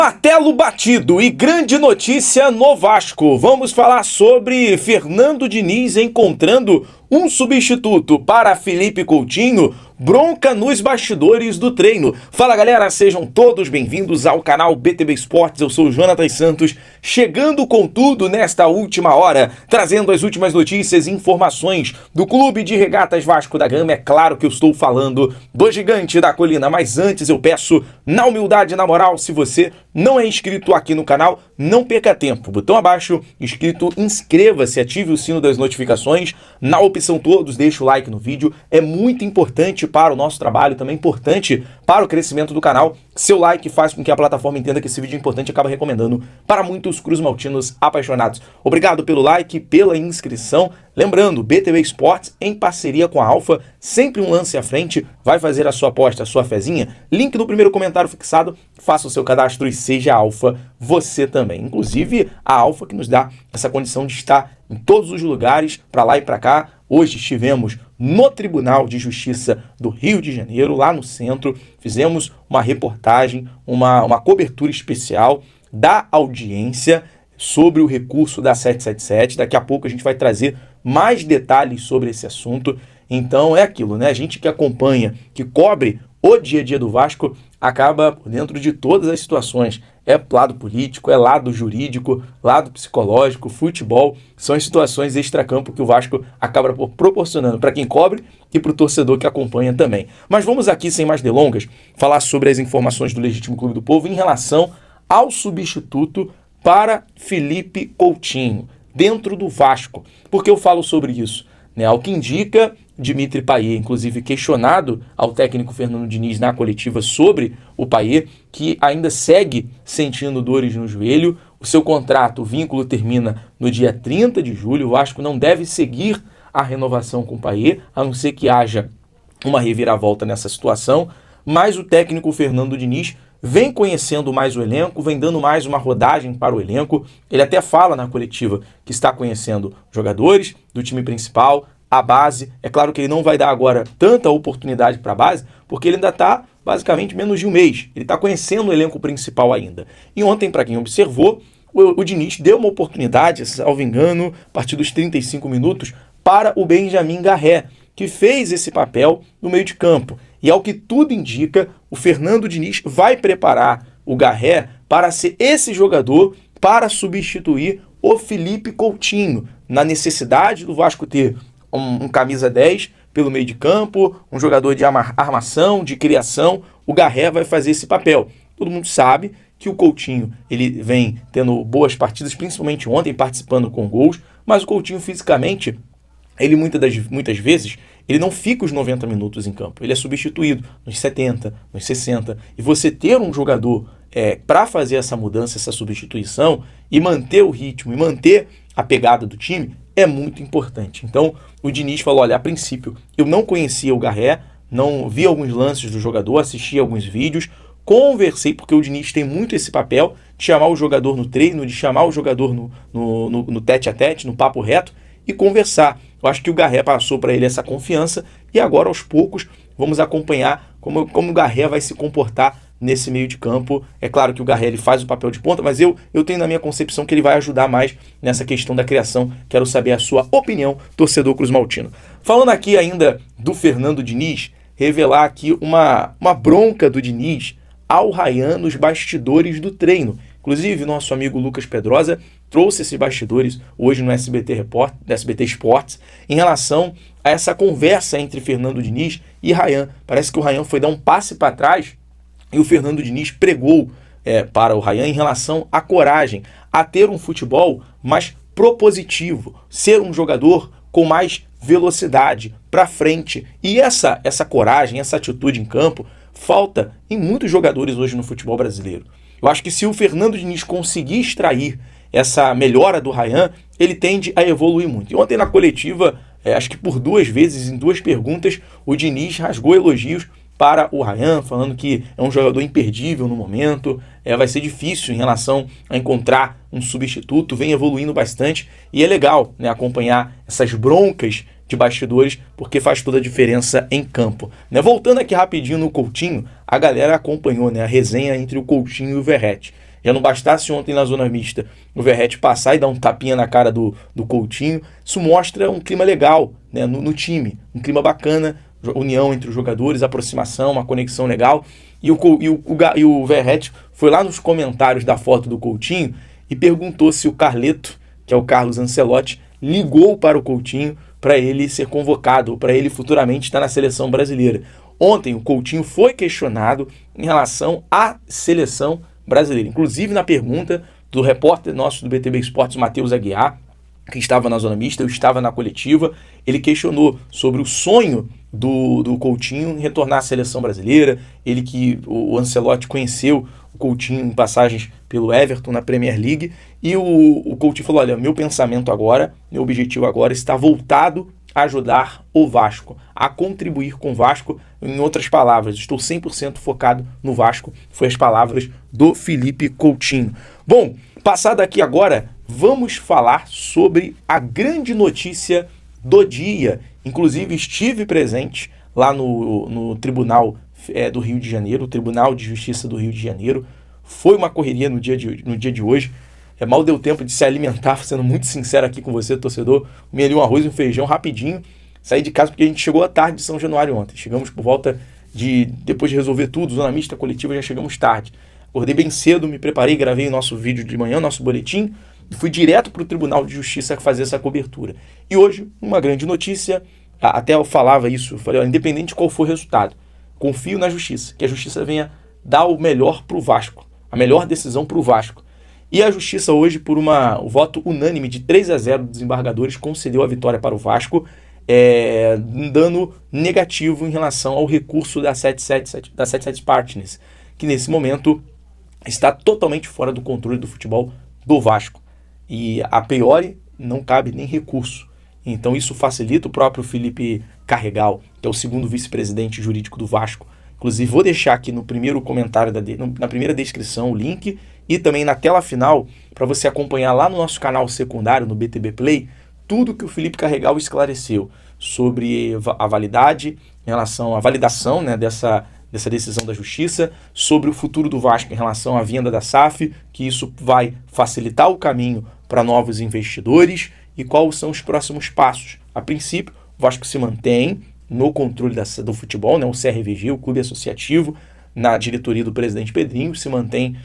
Martelo batido e grande notícia no Vasco. Vamos falar sobre Fernando Diniz encontrando um substituto para Felipe Coutinho. Bronca nos bastidores do treino. Fala galera, sejam todos bem-vindos ao canal BTB Esportes. Eu sou o Jonatas Santos, chegando com tudo nesta última hora, trazendo as últimas notícias e informações do Clube de Regatas Vasco da Gama. É claro que eu estou falando do Gigante da Colina, mas antes eu peço, na humildade e na moral, se você não é inscrito aqui no canal, não perca tempo. Botão abaixo, inscrito, inscreva-se, ative o sino das notificações. Na opção todos, deixa o like no vídeo. É muito importante para o nosso trabalho, também importante para o crescimento do canal. Seu like faz com que a plataforma entenda que esse vídeo é importante e acaba recomendando para muitos cruzmaltinos apaixonados. Obrigado pelo like, pela inscrição. Lembrando, BTB Esportes em parceria com a Alfa, sempre um lance à frente. Vai fazer a sua aposta, a sua fezinha? Link no primeiro comentário fixado. Faça o seu cadastro e seja Alfa você também. Inclusive a Alfa que nos dá essa condição de estar em todos os lugares, para lá e para cá. Hoje estivemos no Tribunal de Justiça do Rio de Janeiro, lá no centro. Fizemos uma reportagem, uma cobertura especial da audiência sobre o recurso da 777. Daqui a pouco a gente vai trazer mais detalhes sobre esse assunto. Então é aquilo, né? A gente que acompanha, que cobre o dia a dia do Vasco, acaba por dentro de todas as situações. É lado político, é lado jurídico, lado psicológico, futebol. São as situações extracampo que o Vasco acaba proporcionando para quem cobre e para o torcedor que acompanha também. Mas vamos aqui, sem mais delongas, falar sobre as informações do Legítimo Clube do Povo em relação ao substituto para Felipe Coutinho, dentro do Vasco. Por que eu falo sobre isso? Ao que indica, Dimitri Payet, inclusive questionado ao técnico Fernando Diniz na coletiva sobre o Payet, que ainda segue sentindo dores no joelho. O seu contrato, o vínculo termina no dia 30 de julho. O Vasco não deve seguir a renovação com o Payet, a não ser que haja uma reviravolta nessa situação. Mas o técnico Fernando Diniz vem conhecendo mais o elenco, vem dando mais uma rodagem para o elenco. Ele até fala na coletiva que está conhecendo jogadores do time principal, a base. É claro que ele não vai dar agora tanta oportunidade para a base, porque ele ainda está basicamente menos de um mês. Ele está conhecendo o elenco principal ainda. E ontem, para quem observou, o Diniz deu uma oportunidade, salvo engano, a partir dos 35 minutos, para o Benjamin Garré, que fez esse papel no meio de campo. E ao que tudo indica, o Fernando Diniz vai preparar o Garré para ser esse jogador para substituir o Felipe Coutinho, na necessidade do Vasco ter um camisa 10 pelo meio de campo, um jogador de armação, de criação. O Garré vai fazer esse papel. Todo mundo sabe que o Coutinho ele vem tendo boas partidas, principalmente ontem, participando com gols, mas o Coutinho fisicamente, ele muitas vezes, ele não fica os 90 minutos em campo. Ele é substituído nos 70, nos 60. E você ter um jogador para fazer essa mudança, essa substituição, e manter o ritmo, e manter a pegada do time, é muito importante. Então, o Diniz falou, olha, a princípio, eu não conhecia o Garré, não vi alguns lances do jogador, assisti alguns vídeos, conversei, porque o Diniz tem muito esse papel de chamar o jogador no treino, de chamar o jogador no tete-a-tete, no papo reto, e conversar. Eu acho que o Garré passou para ele essa confiança e agora, aos poucos, vamos acompanhar como o Garré vai se comportar nesse meio de campo. É claro que o Garré ele faz o papel de ponta, mas eu tenho na minha concepção que ele vai ajudar mais nessa questão da criação. Quero saber a sua opinião, torcedor cruzmaltino. Falando aqui ainda do Fernando Diniz, revelar aqui uma bronca do Diniz ao Rayan nos bastidores do treino. Inclusive, nosso amigo Lucas Pedrosa trouxe esses bastidores hoje no SBT Esportes em relação a essa conversa entre Fernando Diniz e Rayan. Parece que o Rayan foi dar um passe para trás e o Fernando Diniz pregou para o Rayan em relação à coragem, a ter um futebol mais propositivo, ser um jogador com mais velocidade para frente. E essa coragem, essa atitude em campo, falta em muitos jogadores hoje no futebol brasileiro. Eu acho que se o Fernando Diniz conseguir extrair essa melhora do Rayan, ele tende a evoluir muito. E ontem na coletiva, acho que por duas vezes, em duas perguntas, o Diniz rasgou elogios para o Rayan, falando que é um jogador imperdível no momento, vai ser difícil em relação a encontrar um substituto, vem evoluindo bastante, e é legal, né, acompanhar essas broncas de bastidores, porque faz toda a diferença em campo. Voltando aqui rapidinho no Coutinho, a galera acompanhou, né, a resenha entre o Coutinho e o Verratti. Já não bastasse ontem na zona mista o Verratti passar e dar um tapinha na cara do Coutinho. Isso mostra um clima legal, né, no time, um clima bacana, união entre os jogadores, aproximação, uma conexão legal. E o Verratti foi lá nos comentários da foto do Coutinho e perguntou se o Carleto, que é o Carlos Ancelotti, ligou para o Coutinho para ele ser convocado, para ele futuramente estar na seleção brasileira. Ontem o Coutinho foi questionado em relação à seleção brasileira. Inclusive na pergunta do repórter nosso do BTB Esportes, Matheus Aguiar, que estava na zona mista, eu estava na coletiva, ele questionou sobre o sonho do Coutinho em retornar à seleção brasileira, ele que o Ancelotti conheceu o Coutinho em passagens pelo Everton na Premier League, e o Coutinho falou, olha, meu pensamento agora, meu objetivo agora está voltado a ajudar o Vasco, a contribuir com o Vasco. Em outras palavras, estou 100% focado no Vasco, foi as palavras do Felipe Coutinho. Bom, passado aqui agora, vamos falar sobre a grande notícia do dia. Inclusive, estive presente lá no Tribunal do Rio de Janeiro, o Tribunal de Justiça do Rio de Janeiro. Foi uma correria no dia de hoje. Mal deu tempo de se alimentar, sendo muito sincero aqui com você, torcedor. Comi ali um arroz e um feijão rapidinho. Saí de casa porque a gente chegou à tarde de São Januário ontem. Chegamos por volta depois de resolver tudo, zona mista, coletiva, já chegamos tarde. Acordei bem cedo, me preparei, gravei o nosso vídeo de manhã, nosso boletim, e fui direto para o Tribunal de Justiça fazer essa cobertura. E hoje, uma grande notícia, até eu falava isso, eu falei, independente de qual for o resultado, confio na Justiça, que a Justiça venha dar o melhor para o Vasco, a melhor decisão para o Vasco. E a Justiça hoje, por um voto unânime de 3-0 dos desembargadores, concedeu a vitória para o Vasco, um dano negativo em relação ao recurso da 777 Partners, que nesse momento está totalmente fora do controle do futebol do Vasco. E a priori não cabe nem recurso. Então isso facilita o próprio Felipe Carregal, que é o segundo vice-presidente jurídico do Vasco. Inclusive vou deixar aqui no primeiro comentário, na primeira descrição, o link, e também na tela final, para você acompanhar lá no nosso canal secundário, no BTB Play, tudo que o Felipe Carregal esclareceu sobre a validade, em relação à validação, né, dessa decisão da Justiça, sobre o futuro do Vasco em relação à venda da SAF, que isso vai facilitar o caminho para novos investidores, e quais são os próximos passos. A princípio, o Vasco se mantém no controle do futebol, né, o CRVG, o clube associativo, na diretoria do presidente Pedrinho, se mantém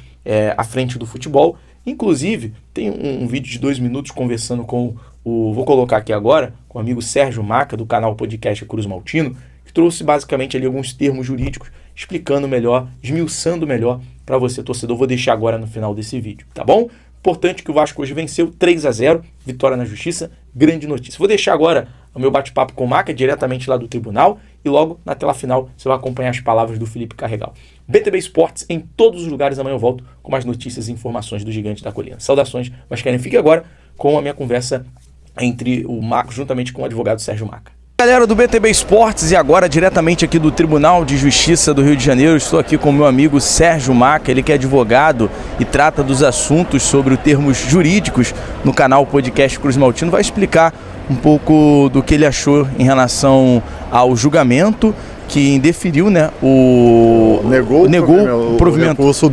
à frente do futebol. Inclusive, tem um vídeo de 2 minutos conversando com vou colocar aqui agora, com o amigo Sérgio Maca, do canal Podcast Cruz Maltino, que trouxe basicamente ali alguns termos jurídicos, explicando melhor, esmiuçando melhor para você, torcedor. Vou deixar agora no final desse vídeo, tá bom? Importante que o Vasco hoje venceu 3-0, vitória na Justiça, grande notícia. Vou deixar agora o meu bate-papo com o Maca, diretamente lá do tribunal, e logo na tela final você vai acompanhar as palavras do Felipe Carregal. BTB Esportes em todos os lugares, amanhã eu volto com mais notícias e informações do Gigante da Colina. Saudações, Vascaíno. Fique agora com a minha conversa entre o Marco, juntamente com o advogado Sérgio Maca. Galera do BTB Esportes, e agora diretamente aqui do Tribunal de Justiça do Rio de Janeiro, estou aqui com o meu amigo Sérgio Maca, ele que é advogado e trata dos assuntos sobre os termos jurídicos no canal Podcast Cruz Maltino. Vai explicar um pouco do que ele achou em relação ao julgamento que indeferiu, né, negou o provimento. Recurso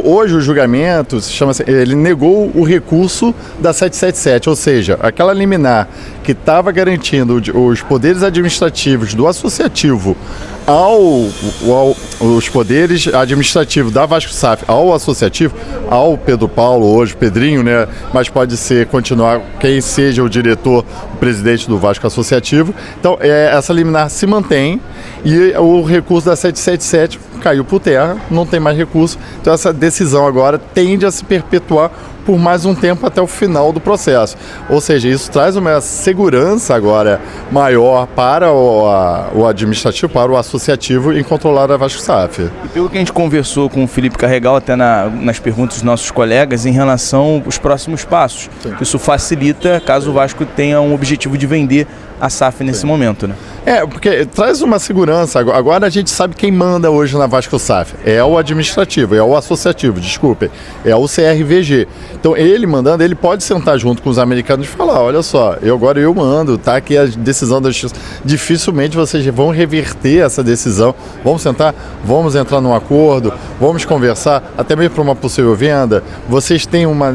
hoje o julgamento chama-se, ele negou o recurso da 777, ou seja, aquela liminar que estava garantindo os poderes administrativos do associativo os poderes administrativos da Vasco SAF ao associativo, ao Pedro Paulo, hoje Pedrinho, né? Mas pode continuar quem seja o diretor, o presidente do Vasco Associativo. Então, essa liminar se mantém e o recurso da 777 caiu por terra, não tem mais recurso. Então, essa decisão agora tende a se perpetuar por mais um tempo até o final do processo. Ou seja, isso traz uma segurança agora maior para o administrativo, para o associativo em controlar a Vasco SAF. E pelo que a gente conversou com o Felipe Carregal até nas perguntas dos nossos colegas em relação aos próximos passos. Sim. Isso facilita caso o Vasco tenha um objetivo de vender a SAF nesse momento, né? Porque traz uma segurança. Agora a gente sabe quem manda hoje na Vasco SAF. É o administrativo, é o associativo, desculpe. É o CRVG, Então ele mandando, ele pode sentar junto com os americanos e falar, olha só, agora eu mando, tá aqui a decisão da justiça. Dificilmente vocês vão reverter essa decisão. Vamos sentar, vamos entrar num acordo, vamos conversar, até mesmo para uma possível venda. Vocês têm uma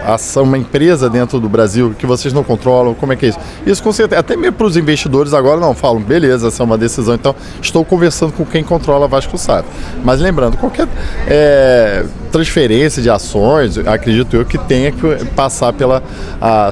ação, uma empresa dentro do Brasil que vocês não controlam, como é que é isso? Isso com certeza, até mesmo para os investidores agora não falam, beleza, essa é uma decisão, então estou conversando com quem controla a Vasco SAF. Mas lembrando, qualquer transferência de ações, acredito eu que tenha que passar pela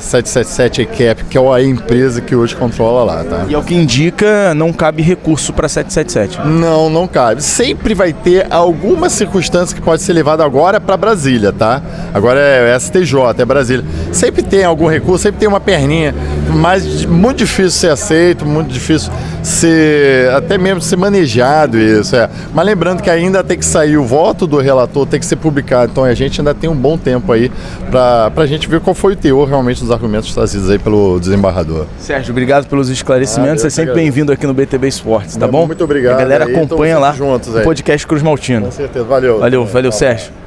777 ECAP, que é a empresa que hoje controla lá, tá? E ao que indica, não cabe recurso para 777. Não cabe. Sempre vai ter alguma circunstância que pode ser levada agora para Brasília, tá? Agora é STJ, é Brasília. Sempre tem algum recurso, sempre tem uma perninha, mas muito difícil ser aceito, muito difícil ser, até mesmo ser manejado isso, Mas lembrando que ainda tem que sair o voto do relator, tem que ser publicado, então a gente ainda tem um bom tempo aí para a gente ver qual foi o teor realmente dos argumentos trazidos aí pelo desembargador. Sérgio, obrigado pelos esclarecimentos, é sempre bem-vindo aqui no BTB Esportes, tá bom? Muito obrigado. A galera acompanha lá juntos, o podcast Cruz Maltino. Com certeza, valeu. Valeu, Sérgio.